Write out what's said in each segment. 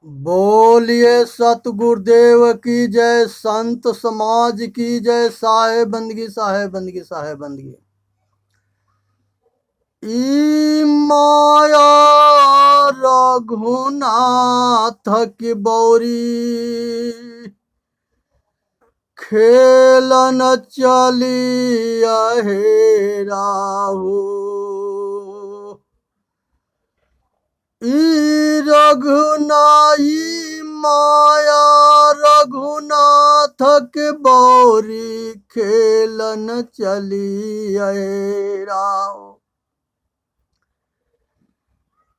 बोलिए सतगुरुदेव की जय, संत समाज की जय। साहेब बंदगी, साहेब बंदगी, साहेब बंदगी। ई माया रघुनाथ की बौरी, खेलन चली हे राहु। ई रघुनाई माया रघुनाथ के बौरी, खेलन चली राव।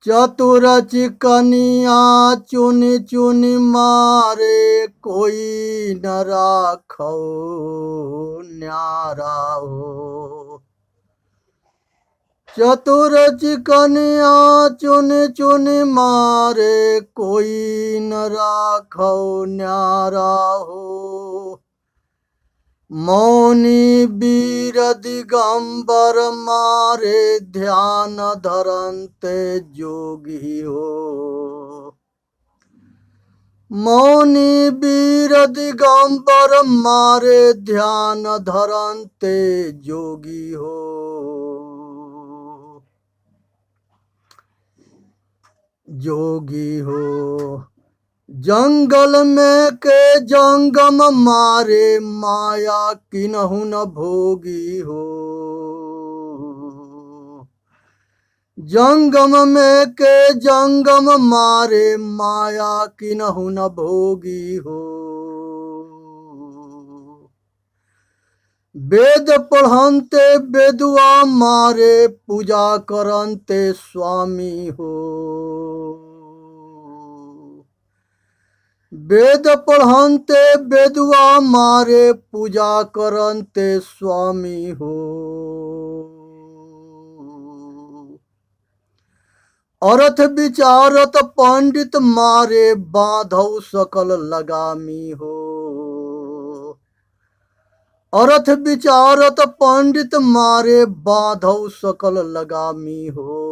चतुर चिकनिया चुन चुन मारे, कोई न राखो न्यारा हो। चतुर चिकनिया चुन चुन मारे, कोई न राखो न्यारा हो। मौनी वीर दिगंबर मारे, ध्यान धरंते जोगी हो। मौनी वीर दिगंबर मारे, ध्यान धरंते जोगी हो। जोगी हो जंगल में के जंगम मारे, माया किन्हु न भोगी हो। जंगम में के जंगम मारे, माया किन्हु न भोगी हो। वेद पढ़ंते वेदुआ मारे, पूजा करंते स्वामी हो। वेद पढ़ंते वेदुआ मारे, पूजा करंते स्वामी हो। अर्थ विचारत पंडित मारे, बांधव सकल लगामी हो। अर्थ विचारत पंडित मारे, बांधव सकल लगामी हो।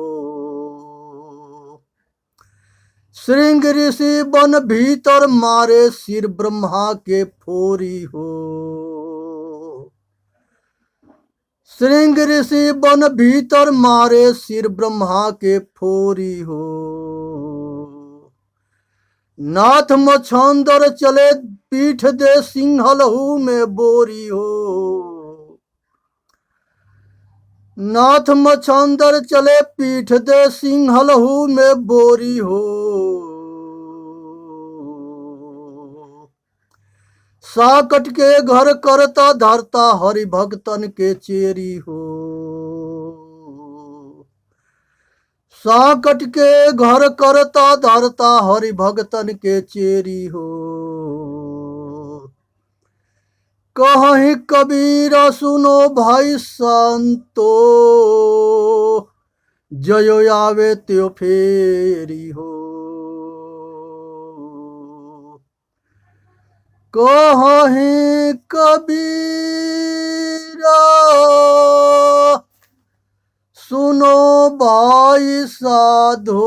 श्रृंग ऋषि वन भीतर मारे, सिर ब्रह्मा के फोरी हो। श्रृंग ऋषि वन भीतर मारे, सिर ब्रह्मा के फोरी हो। नाथ मछंदर चले, पीठ दे सिंहलहू में बोरी हो। नाथ मछंदर चले, पीठ दे सिंहलहू में बोरी हो। साकट के घर करता धरता, हरि भक्तन के चेरी हो। साकट के घर करता धरता, हरि भक्तन के चेरी हो। कहीं कबीरा सुनो भाई संतो, जयो आवे त्यो फेरी हो। कहीं कबीरा सुनो भाई साधो,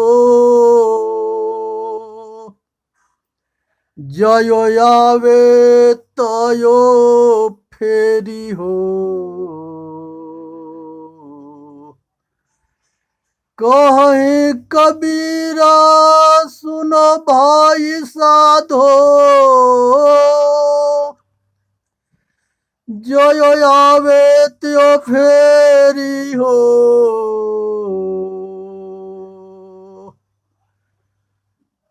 जयो आवे तयो फेरी हो। कहीं कबीरा सुनो भाई साधो, जयो आवे त्यो फेरी हो।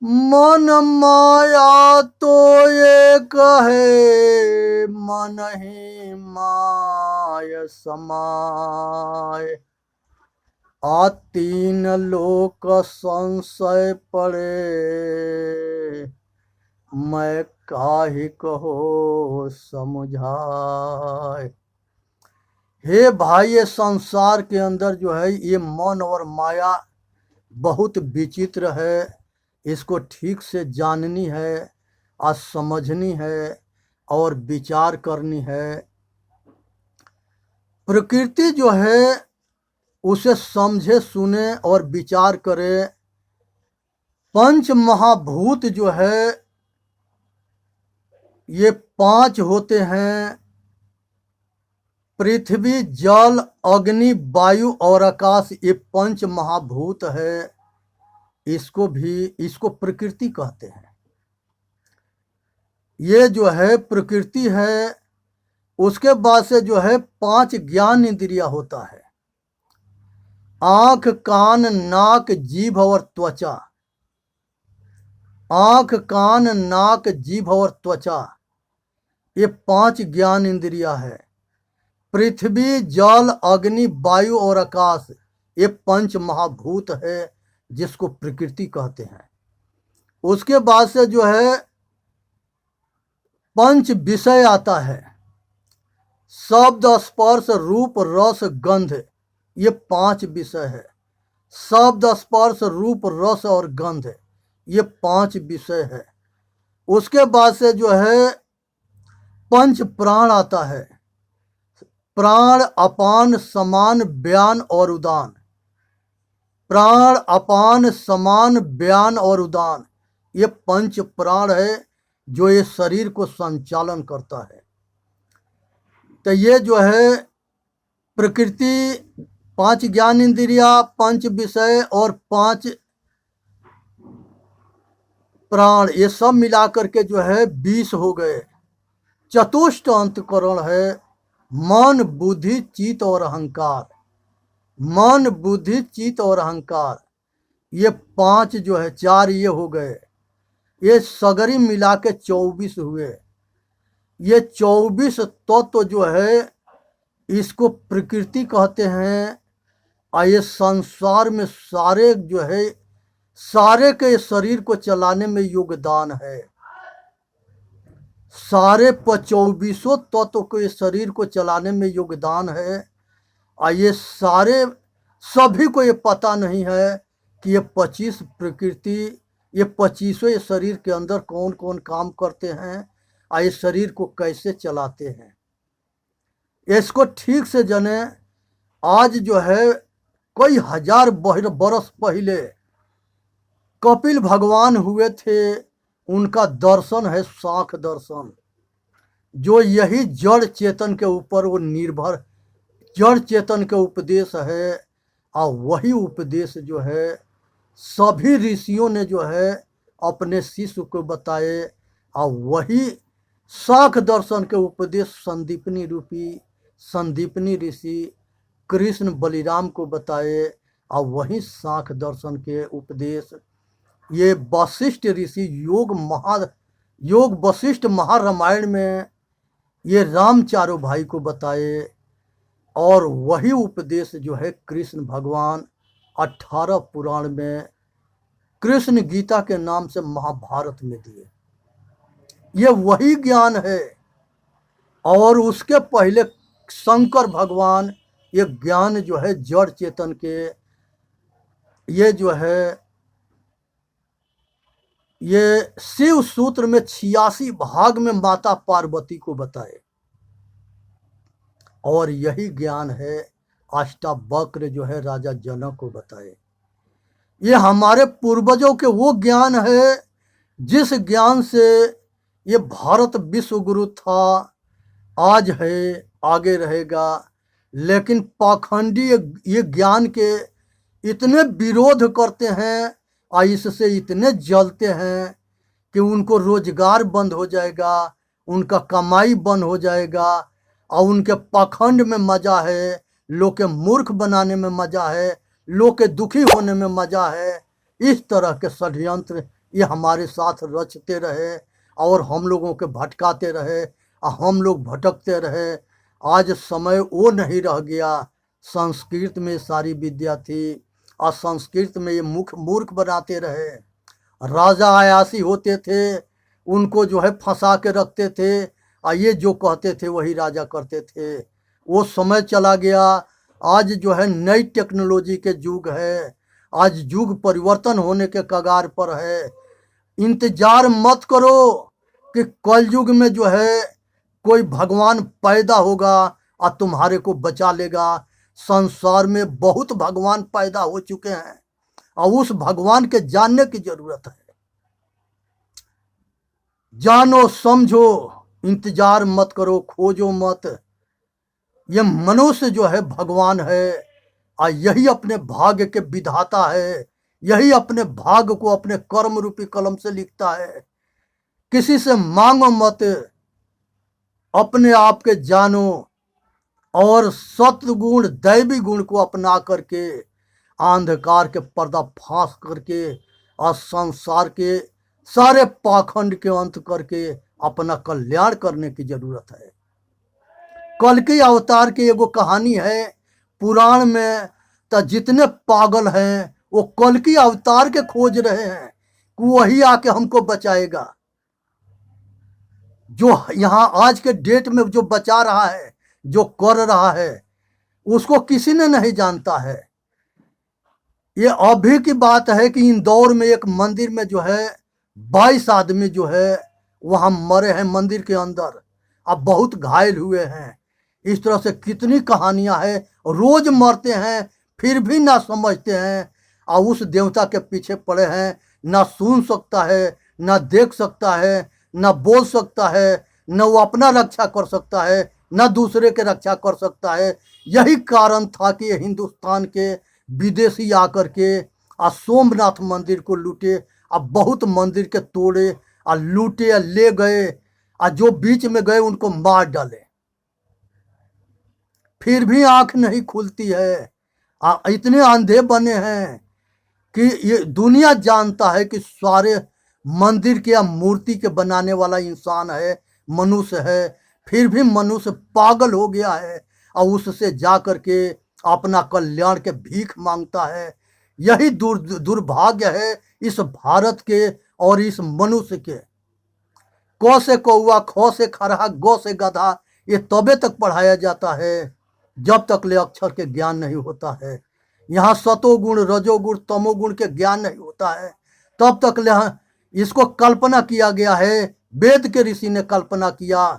मन माया तो एक है, मन ही माय समाय। आ तीन लोक संशय पड़े, मैं काहे कहो समझाए। हे भाई, ये संसार के अंदर जो है, ये मन और माया बहुत विचित्र है। इसको ठीक से जाननी है और समझनी है और विचार करनी है। प्रकृति जो है, उसे समझे सुने और विचार करे, पंच महाभूत जो है ये 5 होते हैं, पृथ्वी, जल, अग्नि, वायु और आकाश। ये 5 महाभूत है। इसको प्रकृति कहते हैं। ये जो है प्रकृति है। उसके बाद से जो है 5 ज्ञान इंद्रिया होता है, आंख, कान, नाक, जीभ और त्वचा। आंख, कान, नाक, जीभ और त्वचा, ये 5 ज्ञान इंद्रिया है। पृथ्वी, जल, अग्नि, वायु और आकाश, ये 5 महाभूत है, जिसको प्रकृति कहते हैं। उसके बाद से जो है 5 विषय आता है, शब्द, स्पर्श, रूप, रस, गंध। ये 5 विषय है। शब्द, स्पर्श, रूप, रस और गंध, ये 5 विषय है। उसके बाद से जो है 5 प्राण आता है, प्राण, अपान, समान, व्यान और उदान। प्राण, अपान, समान, व्यान और उदान, ये 5 प्राण है, जो ये शरीर को संचालन करता है। तो ये जो है प्रकृति, 5 ज्ञान इंद्रिया, 5 विषय और 5 प्राण, ये सब मिलाकर के जो है 20 हो गए। चतुष्ट अंतःकरण है, मन, बुद्धि, चित्त और अहंकार। मन, बुद्धि, चित्त और अहंकार, ये 5 जो है, 4 ये हो गए। ये सगरी मिला के 24 हुए। ये 24 तत्व जो है, इसको प्रकृति कहते हैं। और ये संसार में सारे जो है, सारे के शरीर को चलाने में योगदान है। सारे 24 तत्व के शरीर को चलाने में योगदान है। और ये सारे, सभी को ये पता नहीं है कि ये 25 प्रकृति, ये 25 शरीर के अंदर कौन कौन काम करते हैं और इस शरीर को कैसे चलाते हैं। इसको ठीक से जाने। आज जो है कई हजार बरस पहले कपिल भगवान हुए थे, उनका दर्शन है सांख्य दर्शन, जो यही जड़ चेतन के ऊपर वो निर्भर, जड़ चेतन के उपदेश है। और वही उपदेश जो है सभी ऋषियों ने जो है अपने शिष्य को बताए। और वही सांख्य दर्शन के उपदेश संदीपनी रूपी संदीपनी ऋषि कृष्ण बलिराम को बताए। और वही सांख्य दर्शन के उपदेश ये वशिष्ठ ऋषि योग वशिष्ठ महारामायण में ये राम चारों भाई को बताए। और वही उपदेश जो है कृष्ण भगवान 18 पुराण में कृष्ण गीता के नाम से महाभारत में दिए। ये वही ज्ञान है। और उसके पहले शंकर भगवान ये ज्ञान जो है जड़ चेतन के, ये जो है ये शिव सूत्र में 86 भाग में माता पार्वती को बताए। और यही ज्ञान है अष्टावक्र जो है राजा जनक को बताए। ये हमारे पूर्वजों के वो ज्ञान है जिस ज्ञान से ये भारत विश्व गुरु था, आज है, आगे रहेगा। लेकिन पाखंडी ये ज्ञान के इतने विरोध करते हैं और इससे इतने जलते हैं कि उनको रोजगार बंद हो जाएगा, उनका कमाई बंद हो जाएगा। और उनके पाखंड में मजा है, लोग के मूर्ख बनाने में मजा है, लोग के दुखी होने में मजा है। इस तरह के षड्यंत्र ये हमारे साथ रचते रहे और हम लोगों के भटकाते रहे और हम लोग भटकते रहे। आज समय वो नहीं रह गया। संस्कृत में सारी विद्या थी और संस्कृत में ये मूर्ख बनाते रहे। राजा आयासी होते थे, उनको जो है फंसा के रखते थे और ये जो कहते थे वही राजा करते थे। वो समय चला गया। आज जो है नई टेक्नोलॉजी के युग है। आज युग परिवर्तन होने के कगार पर है। इंतजार मत करो कि कलयुग में जो है कोई भगवान पैदा होगा और तुम्हारे को बचा लेगा। संसार में बहुत भगवान पैदा हो चुके हैं और उस भगवान के जानने की जरूरत है। जानो समझो, इंतजार मत करो, खोजो मत। ये मनुष्य जो है भगवान है, और यही अपने भाग्य के विधाता है। यही अपने भाग्य को अपने कर्म रूपी कलम से लिखता है। किसी से मांगो मत, अपने आप के जानो, और सत्गुण दैवी गुण को अपना करके अंधकार के पर्दा फांस करके और संसार के सारे पाखंड के अंत करके अपना कल्याण करने की जरूरत है। कल्कि अवतार की एगो कहानी है पुराण में, तो जितने पागल हैं वो कल्कि अवतार के खोज रहे हैं कि वही आके हमको बचाएगा। जो यहाँ आज के डेट में जो बचा रहा है, जो कर रहा है, उसको किसी ने नहीं जानता है। ये अभी की बात है कि इंदौर में एक मंदिर में जो है 22 आदमी जो है वहां मरे हैं मंदिर के अंदर, अब बहुत घायल हुए हैं। इस तरह से कितनी कहानियां हैं, रोज मरते हैं फिर भी ना समझते हैं, और उस देवता के पीछे पड़े हैं। ना सुन सकता है, ना देख सकता है, ना बोल सकता है, न वो अपना रक्षा कर सकता है, न दूसरे के रक्षा कर सकता है। यही कारण था कि हिंदुस्तान के विदेशी आकर के आ सोमनाथ मंदिर को लूटे, आ बहुत मंदिर के तोड़े, आ लूटे, आ ले गए, आ जो बीच में गए उनको मार डाले। फिर भी आंख नहीं खुलती है। इतने अंधे बने हैं कि ये दुनिया जानता है कि सारे मंदिर के या मूर्ति के बनाने वाला इंसान है, मनुष्य है। फिर भी मनुष्य पागल हो गया है और उससे जा कर के अपना कल्याण के भीख मांगता है। यही दुर्भाग्य है इस भारत के और इस मनुष्य के। क से कौआ, ख से खरहा, ग से गधा, ये तबे तक पढ़ाया जाता है जब तक ले अक्षर के ज्ञान नहीं होता है। यहाँ सतोगुण, रजोगुण, तमोगुण के ज्ञान नहीं होता है तब तक ले इसको कल्पना किया गया है। वेद के ऋषि ने कल्पना किया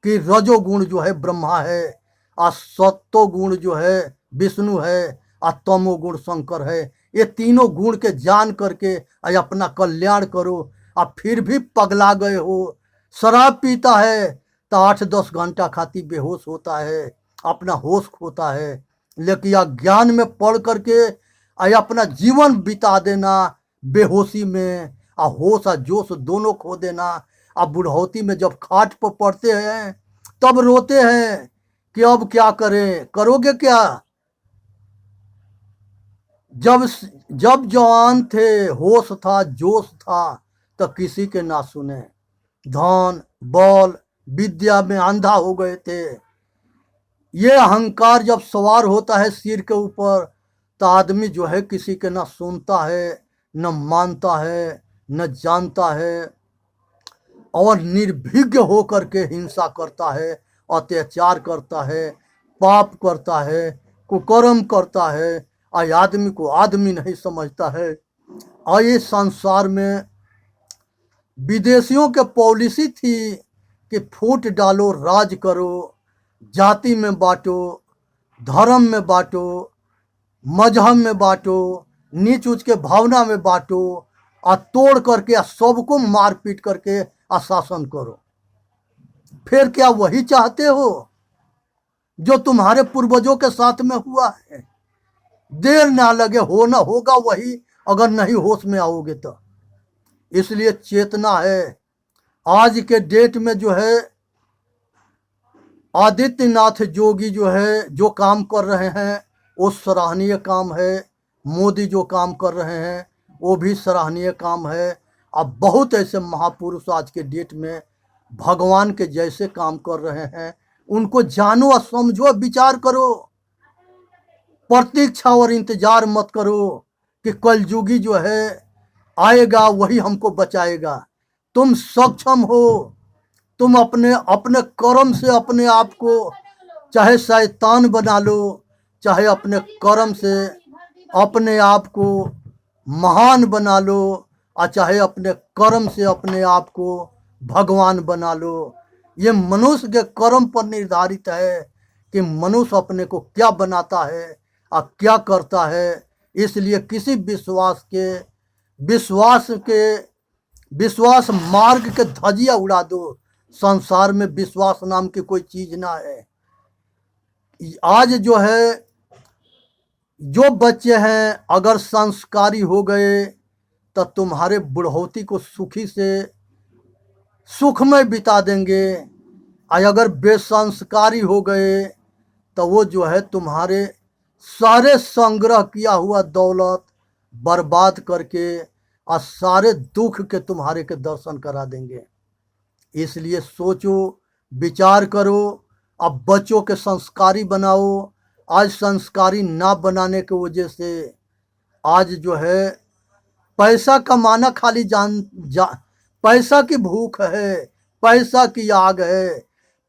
कि रजोगुण जो है ब्रह्मा है, और सत्वगुण जो है विष्णु है, और तमोगुण शंकर है। ये तीनों गुण के जान करके अपना कल्याण करो। और फिर भी पगला गए हो। शराब पीता है तो 8-10 घंटा खाती बेहोश होता है, अपना होश खोता है। लेकिन अज्ञान में पढ़ करके अपना जीवन बिता देना बेहोशी में, और होश और जोश दोनों खो देना। अब बुढ़ौती में जब खाट पर पड़ते हैं तब रोते हैं कि अब क्या करें, करोगे क्या। जब जब जवान थे, होश था, जोश था, तो किसी के ना सुने। धन, बल, विद्या में अंधा हो गए थे। ये अहंकार जब सवार होता है सिर के ऊपर, तो आदमी जो है किसी के ना सुनता है, न मानता है, न जानता है, और निर्भीक होकर के हिंसा करता है, अत्याचार करता है, पाप करता है, कुकर्म करता है, और आदमी को आदमी नहीं समझता है। और ये संसार में विदेशियों के पॉलिसी थी कि फूट डालो, राज करो, जाति में बांटो, धर्म में बांटो, मजहब में बांटो, नीच ऊंच के भावना में बांटो, और तोड़ करके सबको मार पीट करके शासन करो। फिर क्या वही चाहते हो जो तुम्हारे पूर्वजों के साथ में हुआ है? देर ना लगे, होना होगा वही, अगर नहीं होश में आओगे तो। इसलिए चेतना है। आज के डेट में जो है आदित्यनाथ योगी जो है जो काम कर रहे हैं वो सराहनीय काम है। मोदी जो काम कर रहे हैं वो भी सराहनीय काम है। अब बहुत ऐसे महापुरुष आज के डेट में भगवान के जैसे काम कर रहे हैं। उनको जानो और समझो, विचार करो। प्रतीक्षा और इंतजार मत करो कि कलयुगी जो है आएगा वही हमको बचाएगा। तुम सक्षम हो। तुम अपने अपने कर्म से अपने आप को चाहे शैतान बना लो, चाहे अपने कर्म से अपने आप को महान बना लो, और चाहे अपने कर्म से अपने आप को भगवान बना लो। ये मनुष्य के कर्म पर निर्धारित है कि मनुष्य अपने को क्या बनाता है और क्या करता है। इसलिए किसी विश्वास मार्ग के धजिया उड़ा दो। संसार में विश्वास नाम की कोई चीज ना है। आज जो है, जो बच्चे हैं अगर संस्कारी हो गए तो तुम्हारे बुढ़ौती को सुखी से सुखमय बिता देंगे, और अगर बेसंस्कारी हो गए तो वो जो है तुम्हारे सारे संग्रह किया हुआ दौलत बर्बाद करके और सारे दुख के तुम्हारे के दर्शन करा देंगे। इसलिए सोचो, विचार करो, अब बच्चों के संस्कारी बनाओ। आज संस्कारी ना बनाने की वजह से आज जो है पैसा कमाना खाली पैसा की भूख है, पैसा की आग है।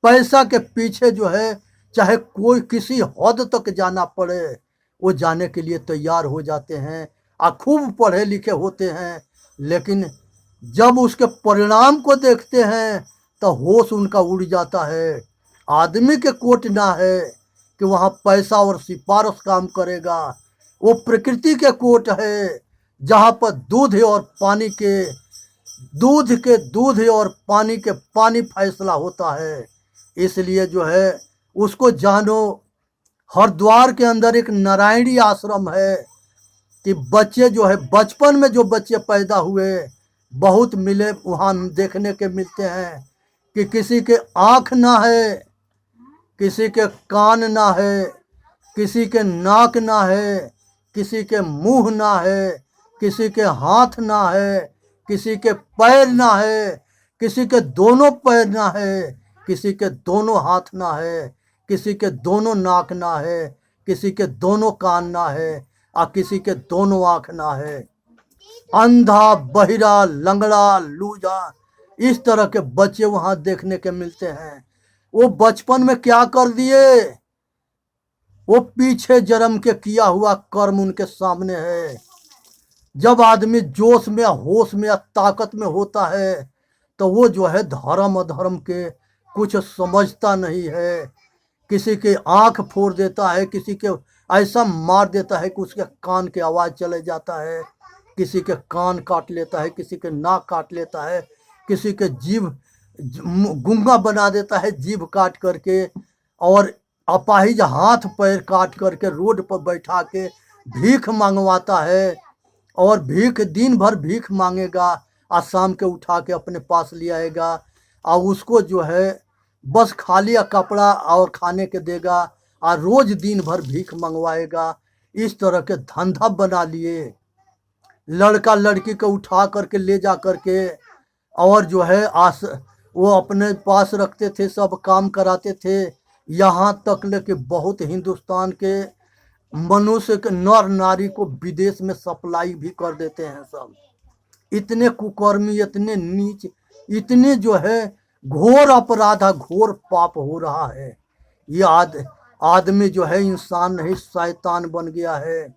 पैसा के पीछे जो है चाहे कोई किसी हद तक जाना पड़े वो जाने के लिए तैयार हो जाते हैं और खूब पढ़े लिखे होते हैं, लेकिन जब उसके परिणाम को देखते हैं तो होश उनका उड़ जाता है। आदमी के कोट ना है कि वहाँ पैसा और सिफारिश काम करेगा, वो प्रकृति के कोट है जहाँ पर दूध और पानी के पानी फैसला होता है। इसलिए जो है उसको जानो। हरिद्वार के अंदर एक नारायणी आश्रम है कि बच्चे जो है बचपन में जो बच्चे पैदा हुए बहुत मिले, वहाँ देखने के मिलते हैं कि किसी के आँख ना है, किसी के कान ना है, किसी के नाक ना है, किसी के मुंह ना है, किसी के हाथ ना है, किसी के पैर ना है, किसी के दोनों पैर ना है, किसी के दोनों हाथ ना है, किसी के दोनों नाक ना है, किसी के दोनों कान ना है और किसी के दोनों आँख ना है। अंधा, बहिरा, लंगड़ा, लूजा, इस तरह के बच्चे वहां देखने के मिलते हैं। वो बचपन में क्या कर दिए, वो पीछे जन्म के किया हुआ कर्म उनके सामने है। जब आदमी जोश में, होश में या ताकत में होता है तो वो जो है धर्म अधर्म के कुछ समझता नहीं है। किसी के आंख फोड़ देता है, किसी के ऐसा मार देता है कि उसके कान की आवाज़ चले जाता है, किसी के कान काट लेता है, किसी के नाक काट लेता है, किसी के जीभ गूंगा बना देता है जीभ काट करके, और अपाहिज हाथ पैर काट करके रोड पर बैठा के भीख मंगवाता है। और भीख दिन भर भीख मांगेगा और शाम के उठा के अपने पास ले आएगा और उसको जो है बस खाली कपड़ा और खाने के देगा और रोज दिन भर भीख मंगवाएगा। इस तरह के धंधा बना लिए। लड़का लड़की को उठा करके ले जा करके और जो है वो अपने पास रखते थे, सब काम कराते थे। यहाँ तक ले कि बहुत हिंदुस्तान के मनुष्य के नर नारी को विदेश में सप्लाई भी कर देते हैं सब। इतने कुकर्मी, इतने नीच, इतने जो है घोर अपराध, घोर पाप हो रहा है। ये आदमी जो है इंसान नहीं शैतान बन गया है।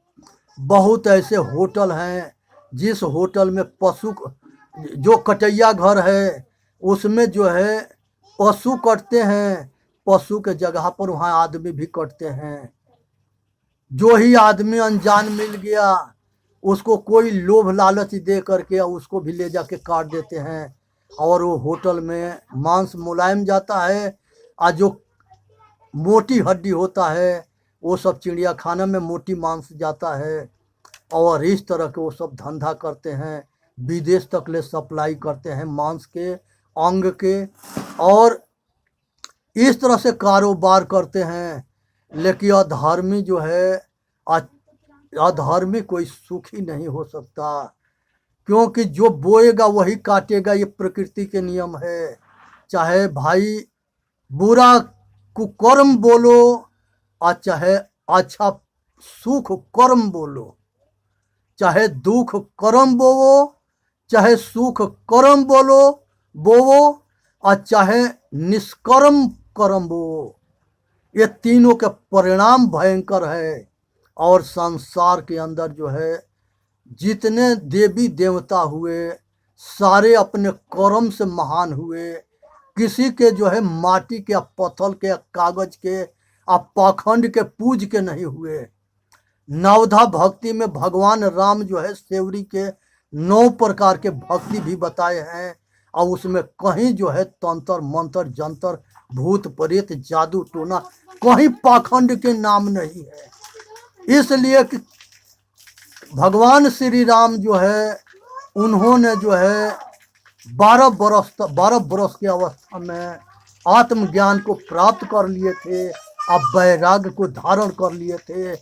बहुत ऐसे होटल हैं जिस होटल में पशु, जो कटैया घर है उसमें जो है पशु कटते हैं, पशु के जगह पर वहाँ आदमी भी कटते हैं। जो ही आदमी अनजान मिल गया उसको कोई लोभ लालच दे करके उसको भी ले जाके काट देते हैं और वो होटल में मांस मुलायम जाता है और जो मोटी हड्डी होता है वो सब चिड़िया खाना में मोटी मांस जाता है। और इस तरह के वो सब धंधा करते हैं, विदेश तक ले सप्लाई करते हैं मांस के, अंग के, और इस तरह से कारोबार करते हैं। लेकिन अधर्मी जो है, अधर्मी कोई सुखी नहीं हो सकता, क्योंकि जो बोएगा वही काटेगा, ये प्रकृति के नियम है। चाहे भाई बुरा कुकर्म बोलो और चाहे अच्छा सुख कर्म बोलो, चाहे दुख कर्म बोवो, चाहे सुख कर्म बोवो और चाहे निष्कर्म कर्म बोवो, ये तीनों के परिणाम भयंकर है। और संसार के अंदर जो है जितने देवी देवता हुए सारे अपने कर्म से महान हुए। किसी के जो है माटी के, पत्थर के, कागज के, पाखंड के, पूज के नहीं हुए। नवधा भक्ति में भगवान राम जो है सेवरी के 9 प्रकार के भक्ति भी बताए हैं, और उसमें कहीं जो है तंत्र मंत्र जंतर भूत प्रेत जादू टोना कहीं पाखंड के नाम नहीं है। इसलिए कि भगवान श्री राम जो है उन्होंने जो है 12 बरस की अवस्था में आत्मज्ञान को प्राप्त कर लिए थे, अब वैराग्य को धारण कर लिए थे,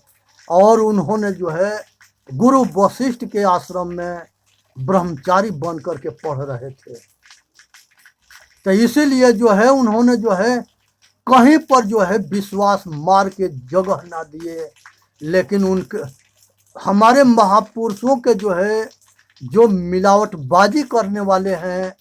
और उन्होंने जो है गुरु वशिष्ठ के आश्रम में ब्रह्मचारी बन करके पढ़ रहे थे। तो इसीलिए जो है उन्होंने जो है कहीं पर जो है विश्वास मार के जगह ना दिए, लेकिन उनके हमारे महापुरुषों के जो है जो मिलावटबाजी करने वाले हैं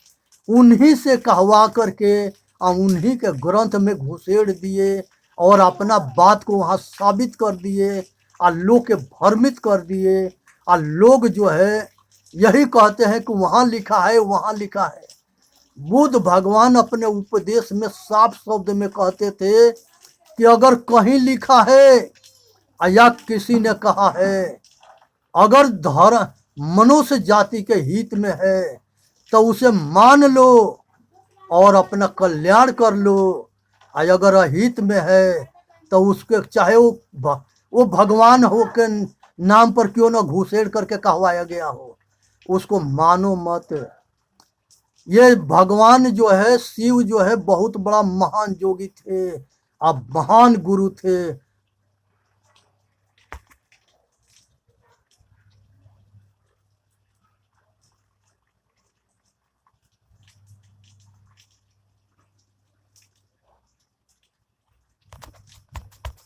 उन्हीं से कहवा करके और उन्हीं के ग्रंथ में घुसेड़ दिए और अपना बात को वहाँ साबित कर दिए और लोग के भ्रमित कर दिए, और लोग जो है यही कहते हैं कि वहाँ लिखा है वहाँ लिखा है। बुद्ध भगवान अपने उपदेश में साफ शब्द में कहते थे कि अगर कहीं लिखा है या किसी ने कहा है, अगर धर्म मनुष्य जाति के हित में है तो उसे मान लो और अपना कल्याण कर लो, और अगर अहित में है तो उसके चाहे वो भगवान हो के नाम पर क्यों ना घुसेड़ करके कहवाया गया हो, उसको मानो मत। ये भगवान जो है शिव जो है बहुत बड़ा महान योगी थे, अब महान गुरु थे,